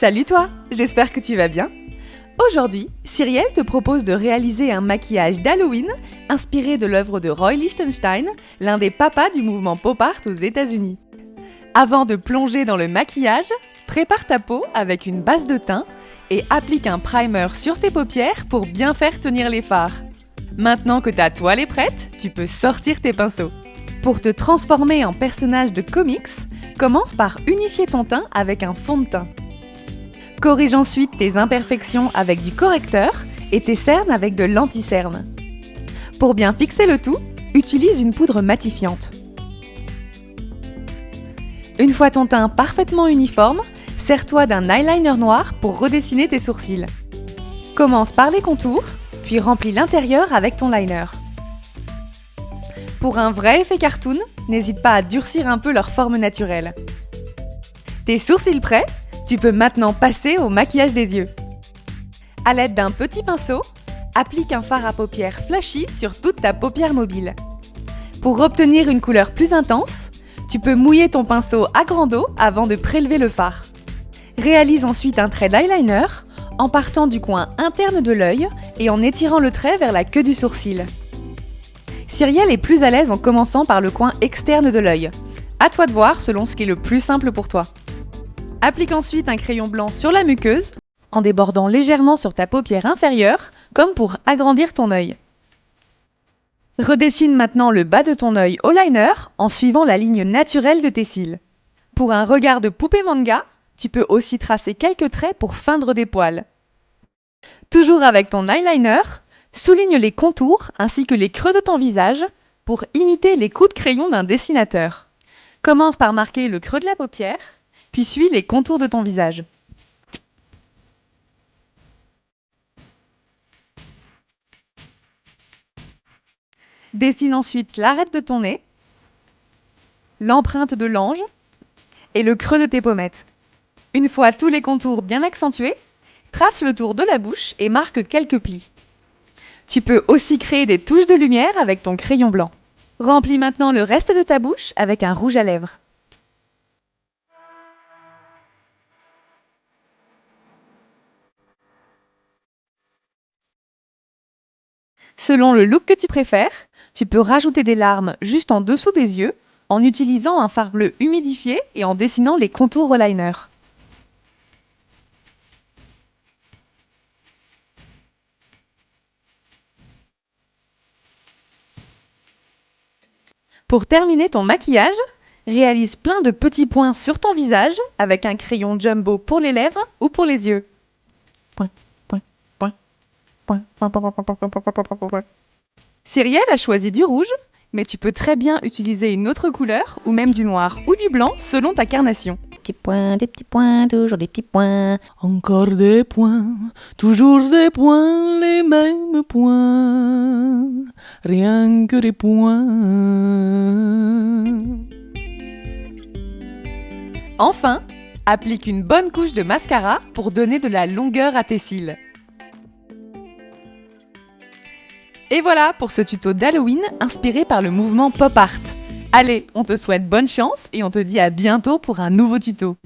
Salut toi, j'espère que tu vas bien. Aujourd'hui, Cyrielle te propose de réaliser un maquillage d'Halloween inspiré de l'œuvre de Roy Lichtenstein, l'un des papas du mouvement pop art aux États-Unis. Avant de plonger dans le maquillage, prépare ta peau avec une base de teint et applique un primer sur tes paupières pour bien faire tenir les fards. Maintenant que ta toile est prête, tu peux sortir tes pinceaux. Pour te transformer en personnage de comics, commence par unifier ton teint avec un fond de teint. Corrige ensuite tes imperfections avec du correcteur et tes cernes avec de l'anti-cerne. Pour bien fixer le tout, utilise une poudre matifiante. Une fois ton teint parfaitement uniforme, sers-toi d'un eyeliner noir pour redessiner tes sourcils. Commence par les contours, puis remplis l'intérieur avec ton liner. Pour un vrai effet cartoon, n'hésite pas à durcir un peu leur forme naturelle. Tes sourcils prêts, tu peux maintenant passer au maquillage des yeux. À l'aide d'un petit pinceau, applique un fard à paupières flashy sur toute ta paupière mobile. Pour obtenir une couleur plus intense, tu peux mouiller ton pinceau à grande eau avant de prélever le fard. Réalise ensuite un trait d'eyeliner en partant du coin interne de l'œil et en étirant le trait vers la queue du sourcil. Cyrielle est plus à l'aise en commençant par le coin externe de l'œil. À toi de voir selon ce qui est le plus simple pour toi. Applique ensuite un crayon blanc sur la muqueuse, en débordant légèrement sur ta paupière inférieure, comme pour agrandir ton œil. Redessine maintenant le bas de ton œil au liner, en suivant la ligne naturelle de tes cils. Pour un regard de poupée manga, tu peux aussi tracer quelques traits pour feindre des poils. Toujours avec ton eyeliner, souligne les contours ainsi que les creux de ton visage pour imiter les coups de crayon d'un dessinateur. Commence par marquer le creux de la paupière, puis suis les contours de ton visage. Dessine ensuite l'arête de ton nez, l'empreinte de l'ange et le creux de tes pommettes. Une fois tous les contours bien accentués, trace le tour de la bouche et marque quelques plis. Tu peux aussi créer des touches de lumière avec ton crayon blanc. Remplis maintenant le reste de ta bouche avec un rouge à lèvres. Selon le look que tu préfères, tu peux rajouter des larmes juste en dessous des yeux en utilisant un fard bleu humidifié et en dessinant les contours au liner. Pour terminer ton maquillage, réalise plein de petits points sur ton visage avec un crayon jumbo pour les lèvres ou pour les yeux. Cyrielle a choisi du rouge, mais tu peux très bien utiliser une autre couleur ou même du noir ou du blanc selon ta carnation. Des petits points, toujours des petits points. Encore des points, toujours des points, les mêmes points, rien que des points. Enfin, applique une bonne couche de mascara pour donner de la longueur à tes cils. Et voilà pour ce tuto d'Halloween inspiré par le mouvement pop art. Allez, on te souhaite bonne chance et on te dit à bientôt pour un nouveau tuto.